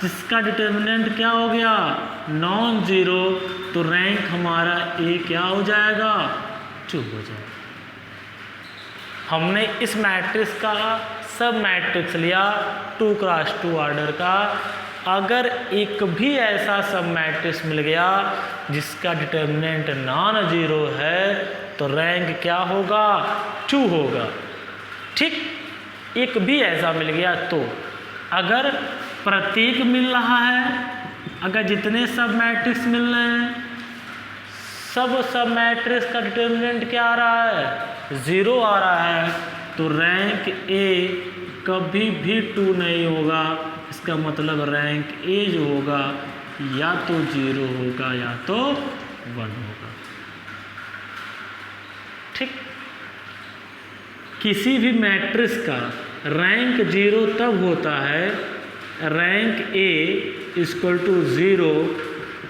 जिसका डिटर्मिनेंट क्या हो गया, नॉन जीरो, तो रैंक हमारा ए क्या हो जाएगा, 2 हो जाएगा। हमने इस मैट्रिक्स का सब मैट्रिक्स लिया 2x2 ऑर्डर का। अगर एक भी ऐसा सब मैट्रिक्स मिल गया जिसका डिटर्मिनेंट नॉन जीरो है, तो रैंक क्या होगा, 2 होगा, ठीक। एक भी ऐसा मिल गया तो, अगर प्रतीक मिल रहा है, अगर जितने सब मैट्रिक्स मिल रहे हैं, सब मैट्रिक्स का डिटर्मिनेंट क्या आ रहा है, 0 आ रहा है, तो रैंक ए कभी भी 2 नहीं होगा। इसका मतलब रैंक ए जो होगा या तो 0 होगा, या तो 1 होगा, ठीक। किसी भी मैट्रिक्स का रैंक 0 तब होता है, rank A equal to 0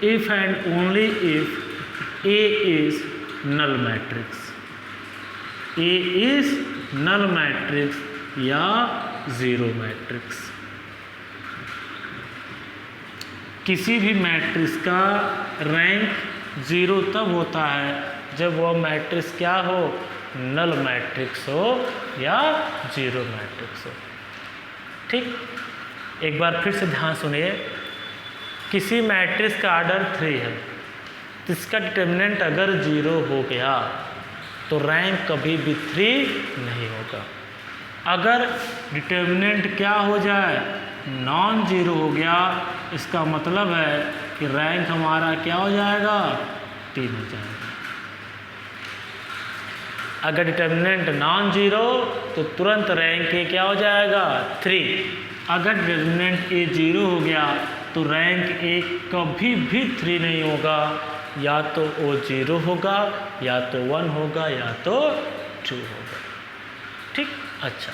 if and only if A is null matrix, A is null matrix या 0 मैट्रिक्स। किसी भी मैट्रिक्स का रैंक 0 तब होता है जब वह मैट्रिक्स क्या हो, नल मैट्रिक्स हो या 0 मैट्रिक्स हो, ठीक। एक बार फिर से ध्यान सुनिए, किसी मैट्रिक्स का ऑर्डर 3 है, इसका डिटर्मिनेंट अगर 0 हो गया तो रैंक कभी भी 3 नहीं होगा। अगर डिटर्मिनेंट क्या हो जाए, नॉन जीरो हो गया, इसका मतलब है कि रैंक हमारा क्या हो जाएगा, 3 हो जाएगा। अगर डिटर्मिनेंट नॉन जीरो तो तुरंत रैंक ए क्या हो जाएगा, 3। अगर डिटर्मिनेंट ए 0 हो गया तो रैंक ए कभी भी 3 नहीं होगा, या तो वो 0 होगा, या तो 1 होगा, या तो 2 होगा। ठीक, अच्छा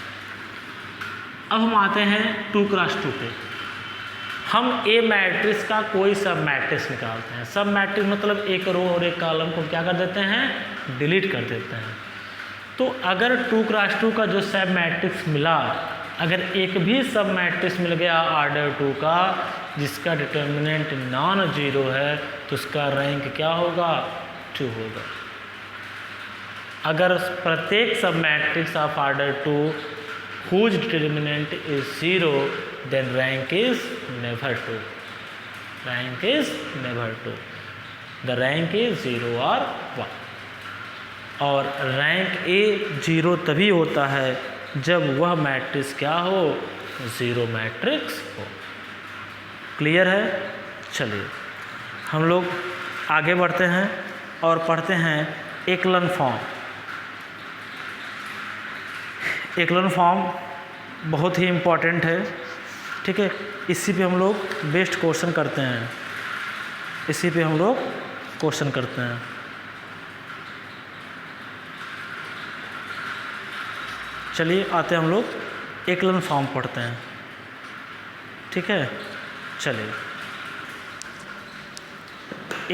अब हम आते हैं 2x2 पे। हम ए मैट्रिक्स का कोई सब मैट्रिक्स निकालते हैं। सब मैट्रिक्स मतलब एक रो और एक कॉलम को क्या कर देते हैं, डिलीट कर देते हैं। तो अगर 2x2 का जो सब मैट्रिक्स मिला, अगर एक भी सब मैट्रिक्स मिल गया ऑर्डर 2 का जिसका डिटर्मिनेंट नॉन जीरो है, तो उसका रैंक क्या होगा, 2 होगा। अगर प्रत्येक सब matrix of order 2 whose determinant is 0, then rank is never 2. Rank is never 2. The rank is 0 or 1. और रैंक ए 0 तभी होता है जब वह मैट्रिक्स क्या हो, 0 मैट्रिक्स हो। क्लियर है? चलिए हम लोग आगे बढ़ते हैं और पढ़ते हैं एकलन फॉर्म। एकलन फॉर्म बहुत ही इम्पॉर्टेंट है, ठीक है। इसी पे हम लोग बेस्ट क्वेश्चन करते हैं, इसी पे हम लोग क्वेश्चन करते हैं। चलिए आते हैं हम लोग एकलन फॉर्म पढ़ते हैं, ठीक है। चलिए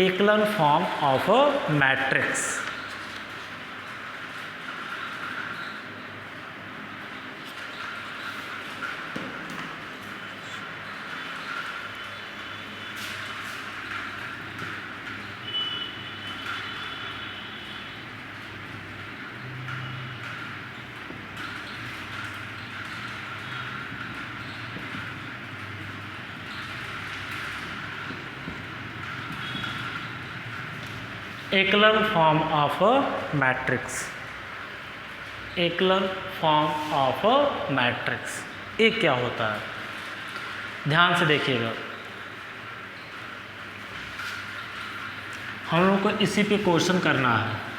echelon form of a matrix. Echelon form of a matrix. Echelon form of a matrix ये क्या होता है, ध्यान से देखिएगा। हम लोग को इसी पे क्वेश्चन करना है।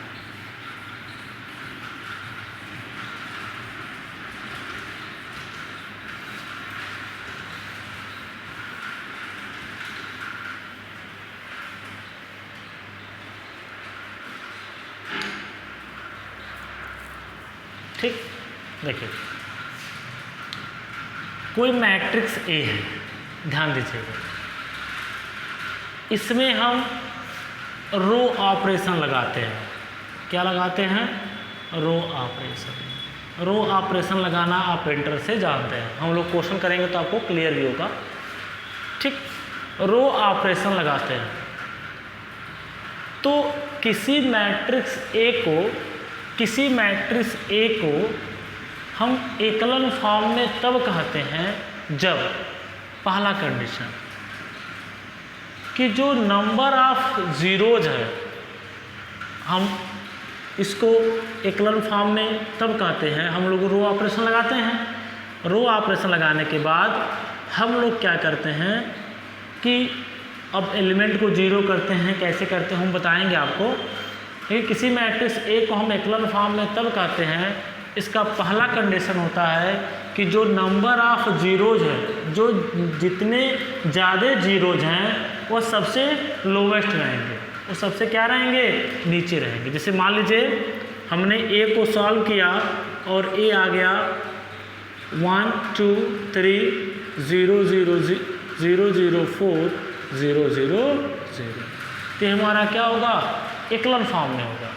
ठीक, देखिए कोई मैट्रिक्स ए है, ध्यान दीजिएगा। इसमें हम रो ऑपरेशन लगाते हैं। क्या लगाते हैं, रो ऑपरेशन। रो ऑपरेशन लगाना आप पेंटर से जानते हैं, हम लोग क्वेश्चन करेंगे तो आपको क्लियर भी होगा। ठीक, रो ऑपरेशन लगाते हैं तो किसी मैट्रिक्स ए को हम एकलन फॉर्म में तब कहते हैं जब पहला कंडीशन कि जो नंबर ऑफ जीरोज है, हम इसको एकलन फॉर्म में तब कहते हैं, हम लोग रो ऑपरेशन लगाते हैं। रो ऑपरेशन लगाने के बाद हम लोग क्या करते हैं कि अब एलिमेंट को जीरो करते हैं। कैसे करते हैं हम बताएंगे आपको। लेकिन किसी मैट्रिक्स ए को हम एकलन फॉर्म में तब कहते हैं, इसका पहला कंडीशन होता है कि जो नंबर ऑफ जीरोज है, जो जितने ज़्यादा जीरोज हैं वो सबसे लोवेस्ट रहेंगे, वो सबसे क्या रहेंगे, नीचे रहेंगे। जैसे मान लीजिए हमने ए को सॉल्व किया और ए आ गया 1 2 3 0 0 0 0 4 0 0 0, तो हमारा क्या होगा, एकलन फॉर्म में होगा।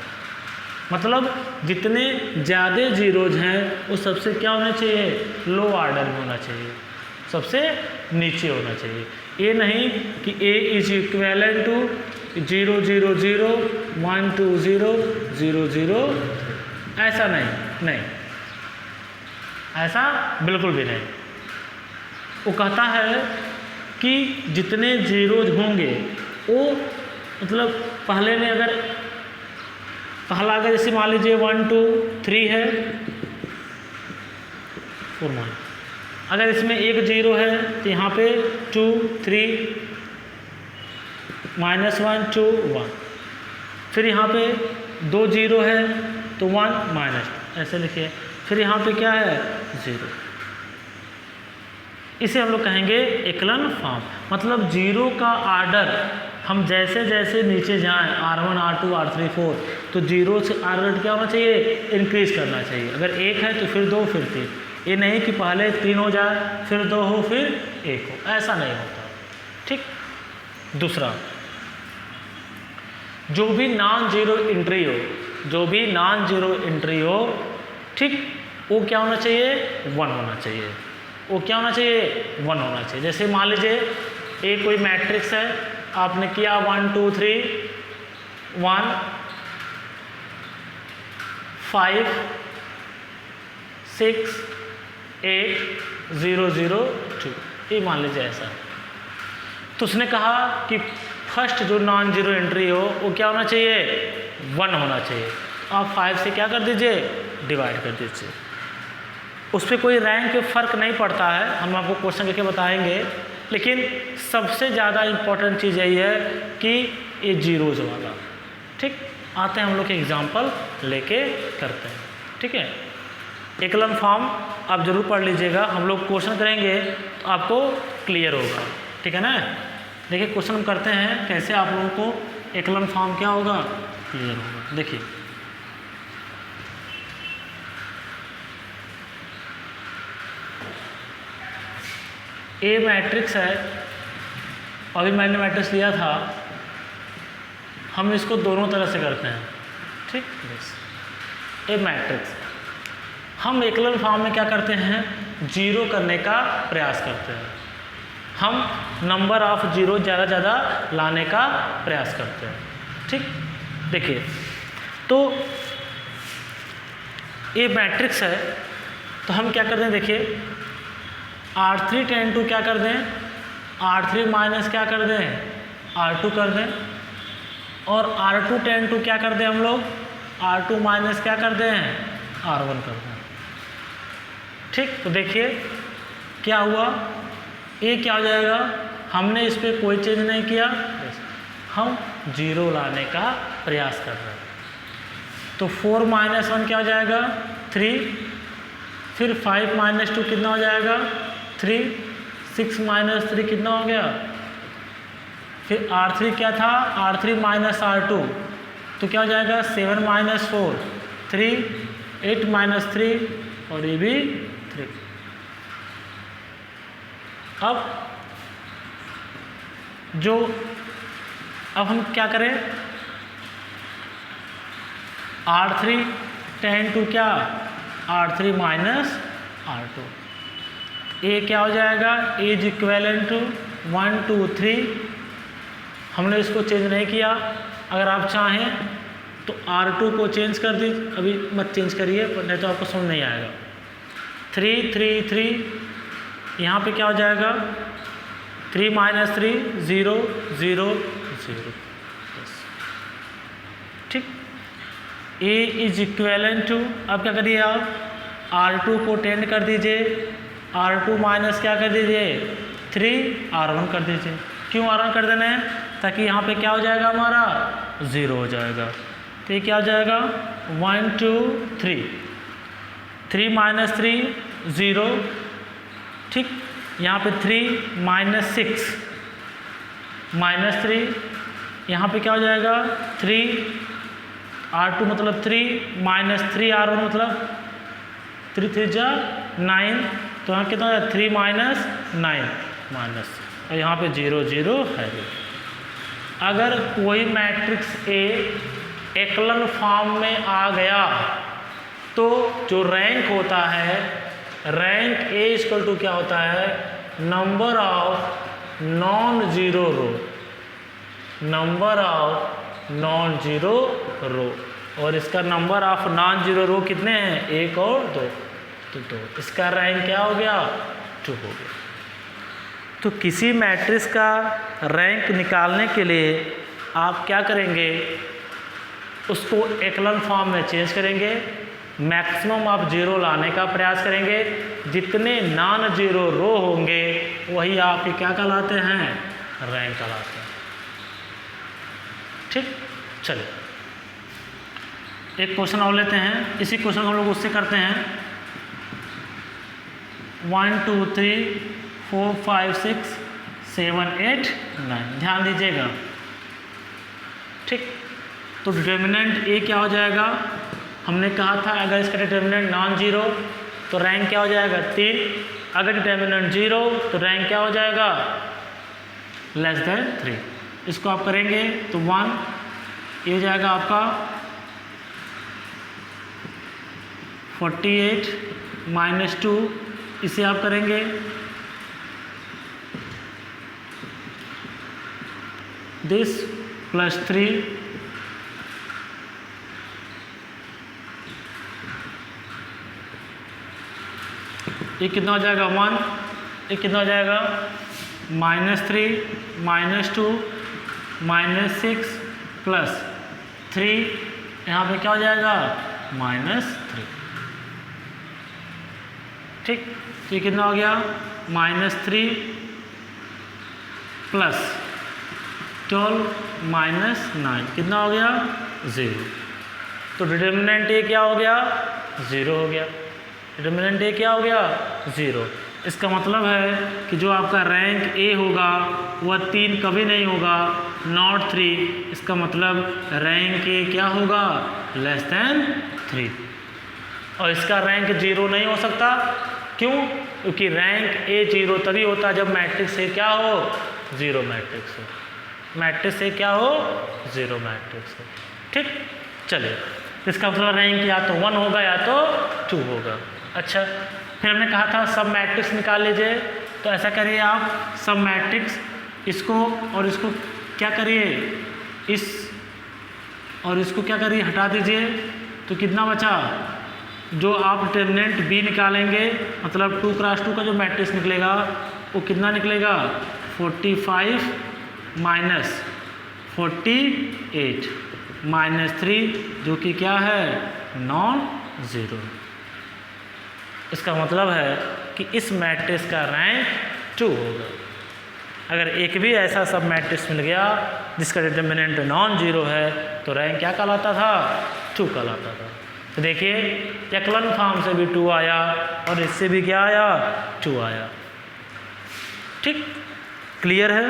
मतलब जितने ज़्यादा जीरोज हैं वो सबसे क्या होना चाहिए, लो ऑर्डर में होना चाहिए, सबसे नीचे होना चाहिए। ये नहीं कि ए इज इक्वेलेंट टू 0 0 0 1 2 0 0 0, ऐसा नहीं, ऐसा बिल्कुल भी नहीं। वो कहता है कि जितने जीरोज होंगे वो मतलब पहले में अगर जैसे मान लीजिए 1 2 3 है, 4 मान, अगर इसमें एक जीरो है तो यहाँ पे 2 3 -1 2 1, फिर यहाँ पे 2 जीरो है तो 1 माइनस, ऐसे लिखिए। फिर यहाँ पे क्या है, 0। इसे हम लोग कहेंगे एकलन फॉर्म। मतलब जीरो का ऑर्डर हम जैसे जैसे नीचे जाएं R1 R2 R3 4 तो 0 से R रेट क्या होना चाहिए, इंक्रीज करना चाहिए। अगर 1 है तो फिर 2 फिर 3, ये नहीं कि पहले 3 हो जाए फिर 2 हो फिर 1 हो, ऐसा नहीं होता। ठीक। दूसरा, जो भी नॉन जीरो एंट्री हो, जो भी नॉन जीरो एंट्री हो, ठीक, वो क्या होना चाहिए, 1 होना चाहिए। वो क्या होना चाहिए, 1 होना चाहिए। जैसे मान लीजिए एक कोई मैट्रिक्स है, आपने किया 1 2 3 1 5 6 8 0 0 2, ये मान लीजिए ऐसा। तो उसने कहा कि फर्स्ट जो नॉन जीरो एंट्री हो वो क्या होना चाहिए, 1 होना चाहिए। आप 5 से क्या कर दीजिए, डिवाइड कर दीजिए। उस पर कोई रैंक फ़र्क नहीं पड़ता है, हम आपको क्वेश्चन करके बताएंगे, लेकिन सबसे ज़्यादा इम्पोर्टेंट चीज़ यही है कि ये जीरोज़ वाला। ठीक, आते हैं हम लोग के एग्जाम्पल लेके करते हैं। ठीक है, एकलन फॉर्म आप जरूर पढ़ लीजिएगा, हम लोग क्वेश्चन करेंगे तो आपको क्लियर होगा। ठीक है ना। देखिए क्वेश्चन हम करते हैं कैसे आप लोगों को एकलन फॉर्म क्या होगा, क्लियर होगा। देखिए ए मैट्रिक्स है, अभी मैंने मैट्रिक्स लिया था, हम इसको दोनों तरह से करते हैं। ठीक, ए मैट्रिक्स हम एकलन फॉर्म में क्या करते हैं, जीरो करने का प्रयास करते हैं। हम नंबर ऑफ जीरो ज़्यादा ज़्यादा लाने का प्रयास करते हैं। ठीक, देखिए तो ये मैट्रिक्स है, तो हम क्या करते हैं, देखिए R3 टेन टू क्या कर दें, R3 माइनस क्या कर दें, R2 कर दें, और R2 टेन टू क्या कर दें हम लोग, R2 माइनस क्या कर दें, R1 कर दें। ठीक, तो देखिए क्या हुआ, ये क्या हो जाएगा, हमने इस पर कोई चेंज नहीं किया, हम जीरो लाने का प्रयास कर रहे हैं। तो 4 माइनस 1 क्या हो जाएगा, 3, फिर 5 माइनस 2 कितना हो जाएगा, 3, 6 माइनस 3 कितना हो गया, फिर R3 क्या था, R3 माइनस R2 तो क्या हो जाएगा, 7 माइनस 4 3, 8 माइनस 3 और ये भी 3। अब हम क्या करें, R3 टेन टू क्या, R3 माइनस R2, ए क्या हो जाएगा, इज इक्वेलेंट टू 1 2 3। हमने इसको चेंज नहीं किया, अगर आप चाहें तो R2 को चेंज कर दीजिए, अभी मत चेंज करिए नहीं तो आपको समझ नहीं आएगा। 3 3 3, यहाँ पे क्या हो जाएगा, 3 माइनस 3 0 0 0। ठीक, ए इज इक्वेलेंट टू, अब क्या करिए आप R2 को टेंड कर दीजिए, R2 माइनस क्या कर दीजिए, 3 R1 कर दीजिए। क्यों R1 कर देना है, ताकि यहाँ पे क्या हो जाएगा, हमारा 0 हो जाएगा। तो ये क्या हो जाएगा, 1 2 3, 3 माइनस 3 0। ठीक, यहाँ पे 3 माइनस 6 माइनस 3, यहाँ पे क्या हो जाएगा, 3 R2 मतलब 3 माइनस 3 R1 मतलब 3 3 जा 9, तो यहाँ कितना है, 3 माइनस 9 माइनस, और यहाँ पे 0 0 है। अगर कोई मैट्रिक्स ए एकलन फॉर्म में आ गया तो जो रैंक होता है, रैंक ए इक्वल टू क्या होता है, number of non zero row, number of non zero row, और इसका number of non zero row कितने हैं, 1 और 2, तो 2, इसका रैंक क्या हो गया, 2 हो गया। तो किसी मैट्रिक्स का रैंक निकालने के लिए आप क्या करेंगे, उसको एकलन फॉर्म में चेंज करेंगे, मैक्सिमम आप जीरो लाने का प्रयास करेंगे, जितने नॉन जीरो रो होंगे वही आप क्या कहलाते हैं, रैंक कहलाते हैं। ठीक, चलिए एक क्वेश्चन और लेते हैं, इसी क्वेश्चन को हम लोग उससे करते हैं 1 2 3 4 5 6 7 8 9। ध्यान दीजिएगा, ठीक, तो डिटर्मिनेंट ए क्या हो जाएगा, हमने कहा था अगर इसका डिटर्मिनेंट नॉन जीरो तो रैंक क्या हो जाएगा 3, अगर डिटर्मिनेंट 0 तो रैंक क्या हो जाएगा लेस देन 3। इसको आप करेंगे तो 1 ये हो जाएगा आपका 48 माइनस 2, इसे आप करेंगे दिस प्लस 3 ये कितना हो जाएगा 1, ये कितना हो जाएगा -3 -2 -6 प्लस 3, यहाँ पे क्या हो जाएगा -3। ठीक, तो ये कितना हो गया -3 प्लस 12 -9 कितना हो गया 0। तो डिटर्मिनेंट ये क्या हो गया 0 हो गया, डिटर्मिनेंट ए क्या हो गया 0। इसका मतलब है कि जो आपका रैंक ए होगा वह 3 कभी नहीं होगा, नॉट 3। इसका मतलब रैंक ए क्या होगा लेस देन 3। और इसका रैंक 0 नहीं हो सकता, क्यों, क्योंकि रैंक ए 0 तभी होता है जब मैट्रिक्स ए क्या हो 0 मैट्रिक्स हो, मैट्रिक्स ए क्या हो 0 मैट्रिक्स हो। ठीक, चलिए, इसका मतलब रैंक या तो 1 होगा या तो 2 होगा। अच्छा, फिर हमने कहा था सब मैट्रिक्स निकाल लीजिए, तो ऐसा करिए आप सब मैट्रिक्स इसको और इसको क्या करिए, इस और इसको क्या करिए हटा दीजिए, तो कितना बचा, जो आप डिटर्मिनेंट बी निकालेंगे मतलब 2 क्रॉस 2 का जो मैट्रिक्स निकलेगा वो कितना निकलेगा 45 माइनस 48 -3 जो कि क्या है नॉन ज़ीरो। इसका मतलब है कि इस मैट्रिक्स का रैंक 2 होगा। अगर एक भी ऐसा सब मैट्रिक्स मिल गया जिसका डिटर्मिनेंट नॉन जीरो है तो रैंक क्या कहलाता था 2 कहलाता था। तो देखिए एक्लन फॉर्म से भी 2 आया और इससे भी क्या आया 2 आया। ठीक, क्लियर है,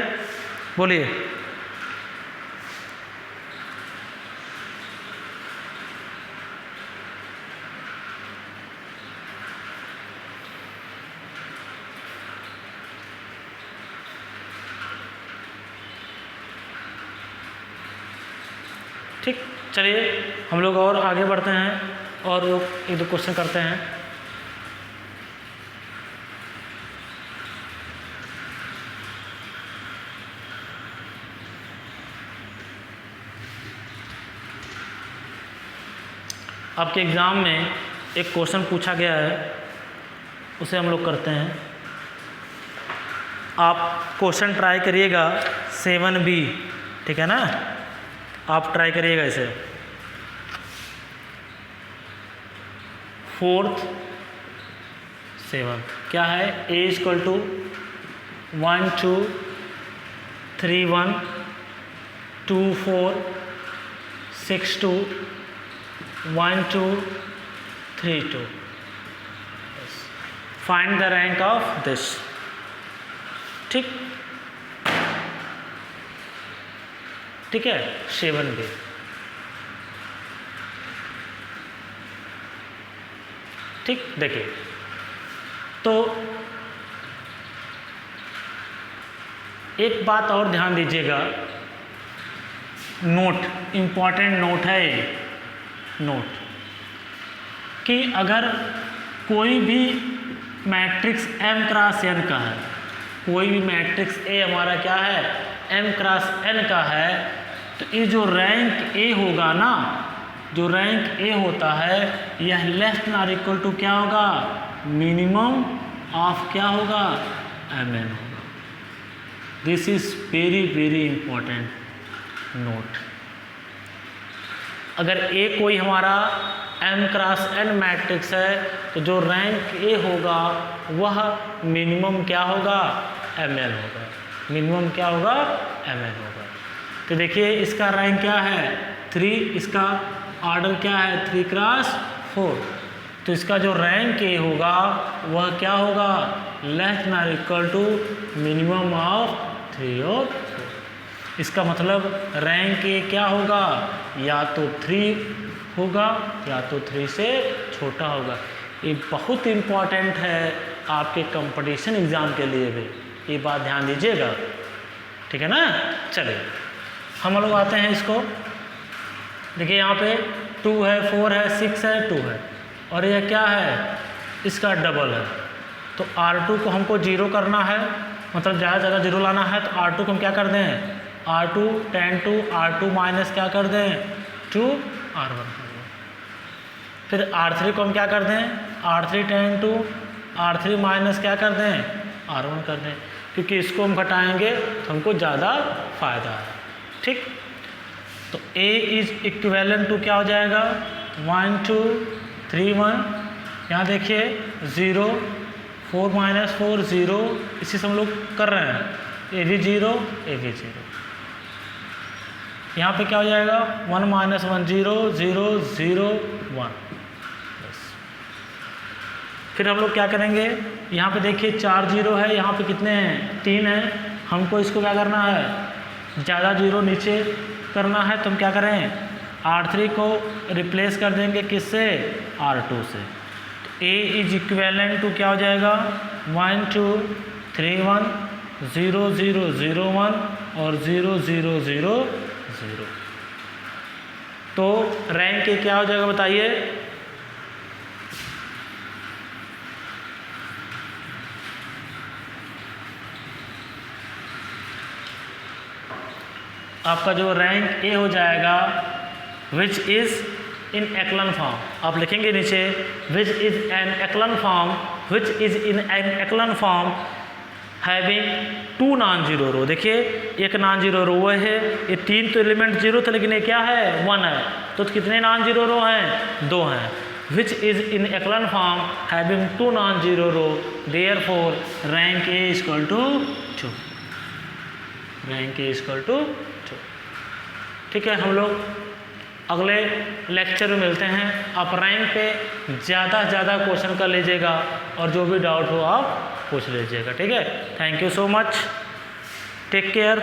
बोलिए। ठीक, चलिए हम लोग और आगे बढ़ते हैं और एक दो क्वेश्चन करते हैं। आपके एग्ज़ाम में एक क्वेश्चन पूछा गया है, उसे हम लोग करते हैं। आप क्वेश्चन ट्राई करिएगा 7B, ठीक है ना, आप ट्राई करिएगा इसे। 4th 7th क्या है, A = 1 2 3 1 2 4 6 2 1 2 3 2। Find the rank of this. ठीक, ठीक है, 7B। ठीक, देखिए तो एक बात और ध्यान दीजिएगा, नोट, इम्पॉर्टेंट नोट है ये, नोट कि अगर कोई भी मैट्रिक्स M क्रॉस N का है, कोई भी मैट्रिक्स A हमारा क्या है M क्रॉस N का है, तो ये जो रैंक A होगा ना, जो रैंक A होता है यह लेस देन और इक्वल टू क्या होगा मिनिमम ऑफ क्या होगा MN होगा। This is very very important note. अगर A कोई हमारा M क्रॉस N मैट्रिक्स है तो जो रैंक A होगा वह मिनिमम क्या होगा MN होगा, मिनिमम क्या होगा MN होगा। तो देखिए इसका रैंक क्या है 3, इसका ऑर्डर क्या है 3 क्रॉस 4, तो इसका जो रैंक A होगा वह क्या होगा लेस देन और इक्वल टू मिनिमम ऑफ 3 और 4। इसका मतलब रैंक ए क्या होगा, या तो 3 होगा या तो 3 से छोटा होगा। ये बहुत इम्पॉर्टेंट है आपके कंपटीशन एग्ज़ाम के लिए भी, ये बात ध्यान दीजिएगा, ठीक है ना। चलिए हम लोग आते हैं इसको, देखिए यहाँ पे 2 है, 4 है, 6 है, 2 है, और यह क्या है, इसका डबल है। तो R2 को हमको 0 करना है, मतलब ज़्यादा से ज़्यादा 0 लाना है। तो R2 को हम क्या कर दें, R2 tan 2 R2 माइनस क्या कर दें 2 R1 कर दें। फिर R3 को हम क्या कर दें, R3 tan 2 R3 माइनस क्या कर दें R1 कर दें, क्योंकि इसको हम घटाएंगे तो हमको ज़्यादा फायदा है, ठीक। तो A इज इक्विवेलेंट टू क्या हो जाएगा 1 2 3 1, यहाँ देखिए 0 4 माइनस 4 0, इसी से हम लोग कर रहे हैं, ए भी 0 ए भी 0। यहाँ पे क्या हो जाएगा 1 माइनस 1 0 0 0 1। फिर हम लोग क्या करेंगे, यहाँ पे देखिए 4 0 है, यहाँ पे कितने हैं 3 हैं, हमको इसको क्या करना है ज़्यादा 0 नीचे करना है। तो हम क्या करें R3 को रिप्लेस कर देंगे किससे R2 से। तो A इज इक्वेलेंट टू क्या हो जाएगा 1 2 3 1 0 0 0 1 और 0 0 0 0। तो रैंक ए क्या हो जाएगा बताइए, आपका जो रैंक ए हो जाएगा विच इज़ इन एक्लन फॉर्म, आप लिखेंगे नीचे which is an echelon form, which is in an echelon form having 2 non zero row. देखिए एक नॉन जीरो रो वो है, ये 3 तो एलिमेंट जीरो थे, लेकिन ये क्या है 1 है, तो कितने नॉन जीरो रो हैं 2 हैं। Which is in echelon form having 2 non zero row, therefore rank A equal to 2, rank A equal to 2। ठीक है, हम लोग अगले लेक्चर में मिलते हैं। आप रैंक पे ज़्यादा से ज़्यादा क्वेश्चन कर लीजिएगा और जो भी डाउट हो आप पूछ लीजिएगा, ठीक है। Thank you so much, take care.